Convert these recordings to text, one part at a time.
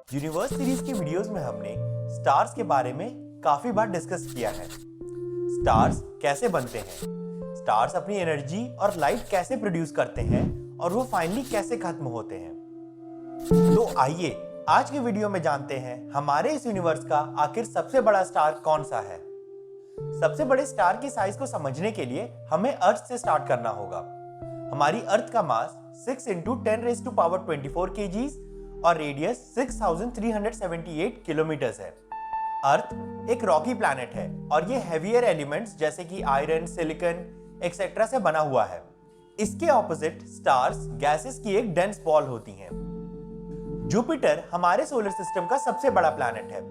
Universe series की videos में हमने स्टार्स के बारे में काफी बार डिस्कस किया है। स्टार्स कैसे बनते हैं, स्टार्स अपनी एनर्जी और लाइट कैसे प्रोड्यूस करते हैं और वो फाइनली कैसे खत्म होते हैं। तो आइए आज के वीडियो में जानते हैं हमारे इस यूनिवर्स का आखिर सबसे बड़ा स्टार कौन सा है। सबसे बड़े स्टार की साइज को समझने के लिए हमें अर्थ से स्टार्ट करना होगा। हमारी अर्थ का मास 6 × 10⁻24 kg और रेडियस 6378 किलोमीटर्स है। अर्थ एक रॉकी प्लैनेट है और ये हेवियर एलिमेंट्स जैसे कि आयरन, सिलिकॉन एक्सेट्रा से बना हुआ है। इसके ऑपोजिट स्टार्स गैसेस की एक डेंस बॉल होती हैं। जुपिटर हमारे सोलर सिस्टम का सबसे बड़ा प्लैनेट है।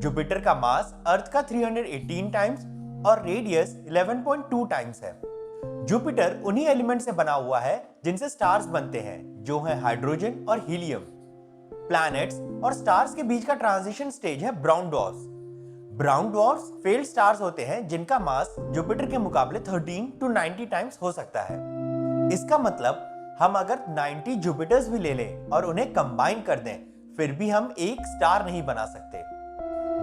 जुपिटर का मास अर्थ का 318 टाइम्स और रेडियस 11.2 टाइम्स है। जुपिटर उन्हीं एलिमेंट से बना हुआ है जिनसे स्टार्स बनते हैं, जो है हाइड्रोजन और हीलियम। प्लैनेट्स और स्टार्स के बीच का ट्रांजिशन स्टेज है brown dwarfs. Brown dwarfs failed stars होते हैं जिनका मास जुपिटर के मुकाबले 13 to 90 टाइम्स हो सकता है। इसका मतलब हम अगर 90 जुपिटर्स भी ले लें और उन्हें कंबाइन कर दें, फिर भी हम एक स्टार नहीं बना सकते।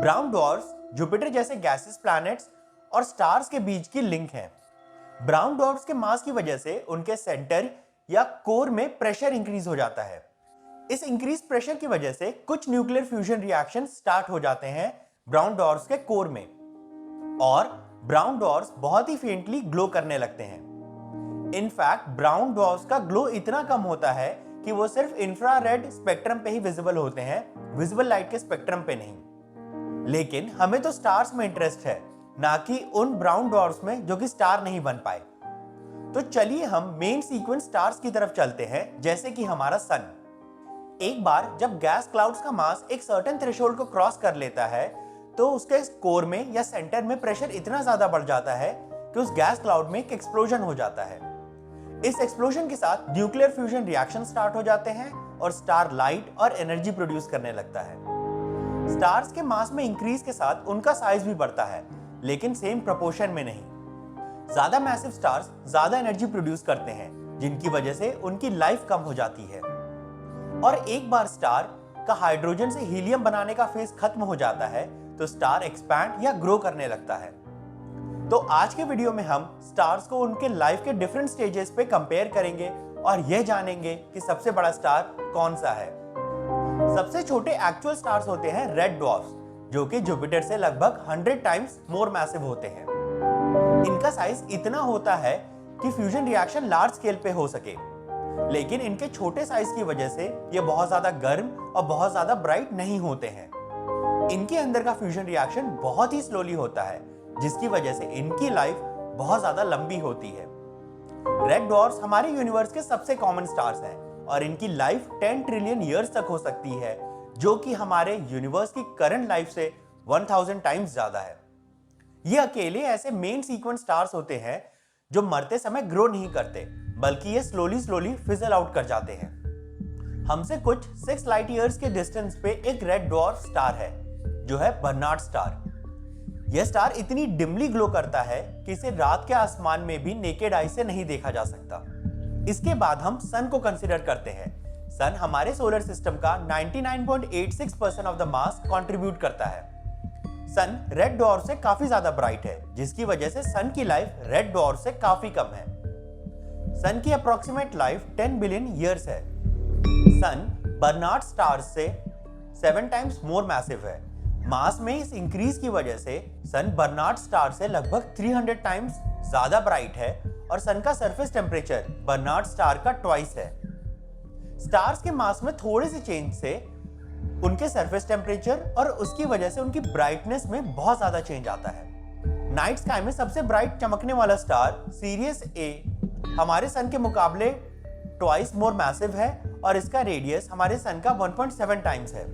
ब्राउन ड्वार्फ्स जुपिटर जैसे गैसेस प्लैनेट्स और स्टार्स के बीच की लिंक है। ब्राउन ड्वार्फ्स के मास की वजह से उनके सेंटर या कोर में प्रेशर इंक्रीज हो जाता है। इस इंक्रीज प्रेशर की वजह से कुछ न्यूक्लियर फ्यूजन रिएक्शन स्टार्ट हो जाते हैं ब्राउन ड्वार्फ्स के कोर में और ब्राउन ड्वार्फ्स बहुत ही फेंटली ग्लो करने लगते हैं। इनफैक्ट ब्राउन ड्वार्फ्स का ग्लो इतना कम होता है कि वो सिर्फ इंफ्रारेड स्पेक्ट्रम पे ही विजिबल होते हैं, विजिबल लाइट के स्पेक्ट्रम पे नहीं। लेकिन हमें तो स्टार्स में इंटरेस्ट है, ना कि उन ब्राउन ड्वार्फ्स में जो कि स्टार नहीं बन पाए। तो चलिए हम मेन सीक्वेंस स्टार्स की तरफ चलते हैं, जैसे कि हमारा सन। एक बार जब गैस क्लाउड्स का मास एक सर्टेन थ्रेशोल्ड को क्रॉस कर लेता है तो उसके कोर में या सेंटर में प्रेशर इतना ज्यादा बढ़ जाता है कि उस गैस क्लाउड में एक एक्सप्लोजन हो जाता है। इस एक्सप्लोजन के साथ न्यूक्लियर फ्यूजन रिएक्शन स्टार्ट हो जाते हैं और स्टार लाइट और एनर्जी प्रोड्यूस करने लगता है। स्टार्स के मास में इंक्रीज के साथ उनका साइज भी बढ़ता है, लेकिन सेम प्रोपोर्शन में नहीं। ज्यादा मैसिव स्टार्स ज्यादा एनर्जी प्रोड्यूस करते हैं, जिनकी वजह से उनकी लाइफ कम हो जाती है। और एक बार स्टार का हाइड्रोजन से हीलियम बनाने का फेज खत्म हो जाता है तो स्टार एक्सपैंड या ग्रो करने लगता है। तो आज के वीडियो में हम स्टार्स को उनके लाइफ के डिफरेंट स्टेजेस पे कंपेयर करेंगे और यह जानेंगे कि सबसे बड़ा स्टार कौन सा है। सबसे छोटे एक्चुअल स्टार्स होते हैं रेड ड्वार्फ्स, जो कि जुपिटर से लगभग 100 टाइम्स मोर मैसिव होते हैं। इनका साइज इतना होता है कि फ्यूजन रिएक्शन लार्ज स्केल पे हो सके, लेकिन इनके छोटे साइज की वजह से ये बहुत ज्यादा गर्म और बहुत ज्यादा ब्राइट नहीं होते हैं। इनके अंदर का फ्यूजन रिएक्शन बहुत ही स्लोली होता है, जिसकी वजह से इनकी लाइफ बहुत ज्यादा लंबी होती है। रेड ड्वार्फ्स हमारे यूनिवर्स के सबसे कॉमन स्टार्स हैं और इनकी लाइफ 10 ट्रिलियन ईयर्स तक हो सकती है, जो कि हमारे यूनिवर्स की करंट लाइफ से 1000 टाइम्स ज्यादा है। ये अकेले ऐसे मेन सीक्वेंस स्टार्स होते हैं जो मरते समय ग्रो नहीं करते, बल्कि ये स्लोली फिजल आउट कर जाते हैं। हमसे कुछ 6 लाइट ईयर्स के डिस्टेंस पे एक रेड ड्वार्फ स्टार है, जो है बर्नार्ड स्टार। यह स्टार इतनी डिमली ग्लो करता है कि इसे रात के आसमान में भी नेकेड आई से नहीं देखा जा सकता। इसके बाद हम सन को कंसीडर करते हैं। सन हमारे सोलर सिस्टम का 99.86% ऑफ द मास कंट्रीब्यूट करता है। सन रेड ड्वार्फ से काफी ज्यादा ब्राइट है, जिसकी वजह से सन की लाइफ रेड ड्वार्फ से काफी कम है। सन की अप्रोक्सीमेट लाइफ 10 बिलियन ईयर्स है। सन बर्नार्ड स्टार से 7 टाइम्स मोर मैसिव है। मास में इस इंक्रीज की वजह से सन बर्नार्ड स्टार से लगभग 300 टाइम्स ज्यादा ब्राइट है और सन का सरफेस टेम्परेचर बर्नार्ड स्टार का ट्वाइस है। स्टार्स के मास में थोड़े से चेंज से उनके सरफेस टेम्परेचर और उसकी वजह से उनकी ब्राइटनेस में बहुत ज्यादा चेंज आता है। नाइट स्काई में सबसे ब्राइट चमकने वाला स्टार सीरियस ए हमारे सन के मुकाबले ट्वाइस मोर मैसिव है और इसका रेडियस हमारे सन का 1.7 टाइम्स है।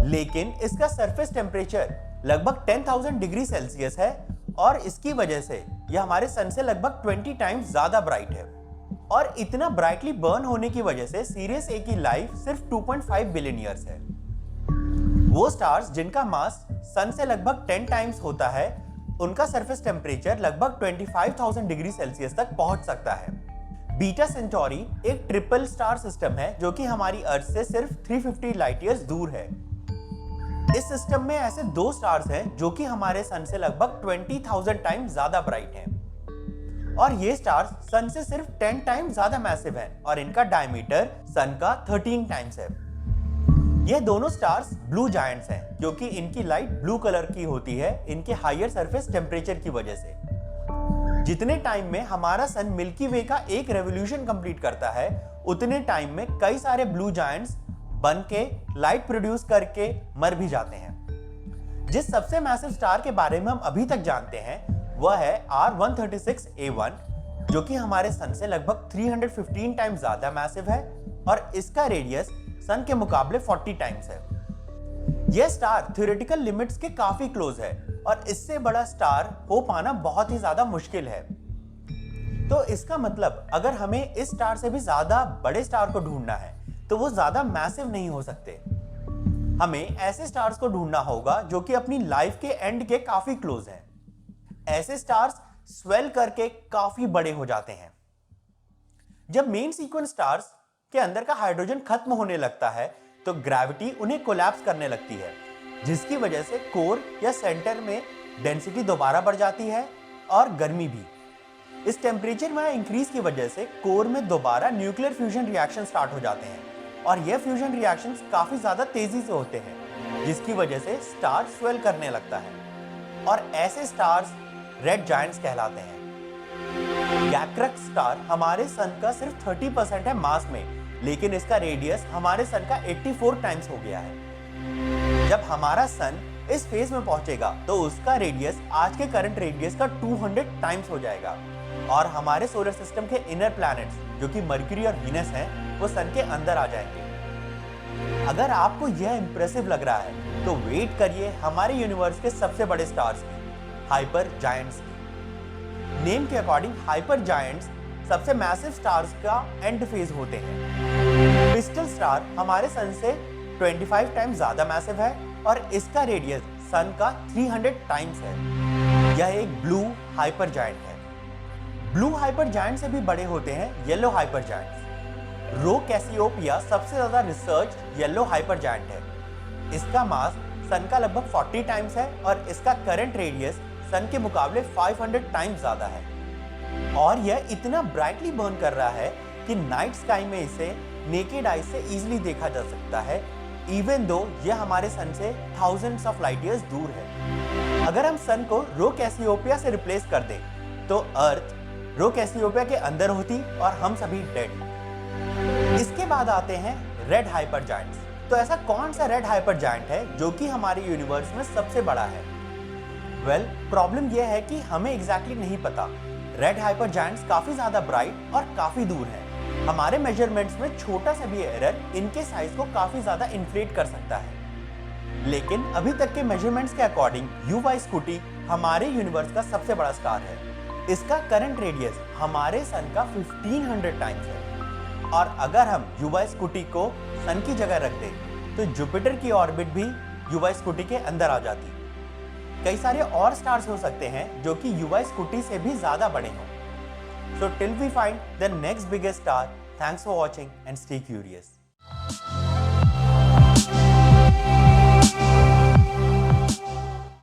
लेकिन इसका सरफेस टेम्परेचर लगभग 10,000 डिग्री सेल्सियस है और इसकी वजह से यह हमारे सन से लगभग 20 टाइम्स ज्यादा ब्राइट है। और इतना ब्राइटली बर्न होने की वजह से सीरियस ए की लाइफ सिर्फ 2.5 बिलियन ईयर्स है। वो स्टार्स जिनका मास सन से लगभग 10 टाइम्स होता है, उनका सरफेस टेम्परेचर लगभग 25,000 डिग्री सेल्सियस तक पहुंच सकता है। बीटा सेंटोरी एक ट्रिपल स्टार सिस्टम है जो कि हमारी अर्थ से सिर्फ 350 लाइट ईयर्स दूर है। इस सिस्टम में ऐसे 2 स्टार्स हैं जो कि हमारे सन से लगभग 20,000 टाइम्स ज्यादा ब्राइट हैं और ये स्टार्स सन से सिर्फ 10 टाइम्स ज्यादा मैसिव हैं और इनका डायमीटर सन का 13 टाइम्स है। ये दोनों स्टार्स ब्लू जायंट्स हैं क्योंकि इनकी लाइट ब्लू कलर की होती है इनके हायर सरफेस टेम्परेचर की वजह से। जितने टाइम में हमारा सन मिल्की वे का एक रेवोल्यूशन कंप्लीट करता है उतने टाइम में कई सारे ब्लू जायंट्स बन के लाइट प्रोड्यूस करके मर भी जाते हैं। जिस सबसे मैसिव स्टार के बारे में हम अभी तक जानते हैं वह है R136A1 जो कि हमारे सन से लगभग 315 टाइम्स ज्यादा मैसिव है और इसका रेडियस सन के मुकाबले 40 टाइम्स है। यह स्टार थ्योरेटिकल लिमिट्स के काफी क्लोज है और इससे बड़ा स्टार हो पाना बहुत ही ज्यादा मुश्किल है। तो इसका मतलब अगर हमें इस स्टार से भी ज्यादा बड़े स्टार को ढूंढना है तो वो ज्यादा मैसिव नहीं हो सकते। हमें ऐसे स्टार्स को ढूंढना होगा जो कि अपनी लाइफ के एंड के काफी क्लोज हैं। ऐसे स्टार्स स्वेल करके काफी बड़े हो जाते हैं। जब मेन सीक्वेंस स्टार्स के अंदर का हाइड्रोजन खत्म होने लगता है तो ग्रेविटी उन्हें कोलैप्स करने लगती है जिसकी वजह से कोर या सेंटर में डेंसिटी दोबारा बढ़ जाती है और गर्मी भी। इस टेम्परेचर में इंक्रीज की वजह से कोर में दोबारा न्यूक्लियर फ्यूजन रिएक्शन स्टार्ट हो जाते हैं और यह फ्यूजन रिएक्शंस काफी ज्यादा तेजी से होते हैं जिसकी वजह से स्टार स्वेल करने लगता है और ऐसे स्टार्स रेड जायंट्स कहलाते हैं। गैक्रक्स स्टार हमारे सन का सिर्फ 30% है मास में लेकिन इसका रेडियस हमारे सन का 84 टाइम्स हो गया है। जब हमारा सन इस फेज में पहुंचेगा तो उसका रेडियस आज के करंट रेडियस का 200 टाइम्स हो जाएगा और हमारे सोलर सिस्टम के इनर प्लैनेट्स जो कि मरकरी और वीनस हैं वो सन के अंदर आ जाएंगे। अगर आपको यह इंप्रेसिव लग रहा है तो वेट करिए हमारे यूनिवर्स के सबसे बड़े स्टार्स की, हाइपर जायंट्स की। नेम के अकॉर्डिंग हाइपर जायंट्स सबसे मैसिव स्टार्स का एंड फेज होते हैं। क्रिस्टल स्टार हमारे सन से 25 टाइम्स ज्यादा मैसिव है और इसका रेडियस सन का 300 टाइम्स है। यह एक ब्लू हाइपर जायंट है। ब्लू हाइपर जायंट से भी बड़े होते हैं येलो हाइपर जायंट्स। रो कैसियोपिया सबसे ज्यादा रिसर्च येलो हाइपर जायंट है। इसका मास सन का लगभग 40 टाइम्स है और इसका करंट रेडियस सन के मुकाबले 500 टाइम्स ज्यादा है और यह इतना ब्राइटली बर्न कर रहा है कि नाइट स्काई में इसे नेकेड आई से इजीली देखा जा सकता है इवन दो यह हमारे सन से थाउजेंड्स ऑफ लाइट ईयर्स दूर है। अगर हम सन को रो कैसियोपिया से रिप्लेस कर दें तो अर्थ रो कैसियोपिया के अंदर होती और हम सभी डेड। इसके बाद आते हैं रेड हाइपर जायंट्स। तो ऐसा कौन सा रेड हाइपर जायंट है जो कि हमारे यूनिवर्स में सबसे बड़ा है? वेल, प्रॉब्लम यह है कि हमें एग्जैक्टली नहीं पता। रेड हाइपर जायंट्स काफी ज्यादा ब्राइट और काफी दूर है। हमारे मेजरमेंट्स में छोटा सा भी एरर इनके साइज को काफी ज्यादा इन्फ्लेट कर सकता है। लेकिन अभी तक के मेजरमेंट्स के अकॉर्डिंग UY स्कूटी हमारे यूनिवर्स का सबसे बड़ा स्टार है। इसका करंट रेडियस हमारे सन का 1500 टाइम्स है और अगर हम UY स्कूटी को सन की जगह रख दें तो जुपिटर की ऑर्बिट भी UY स्कूटी के अंदर आ जाती। कई सारे और स्टार्स हो सकते हैं जो कि UY स्कूटी से भी ज्यादा बड़े हों। So till we find the next biggest star, thanks for watching and stay curious.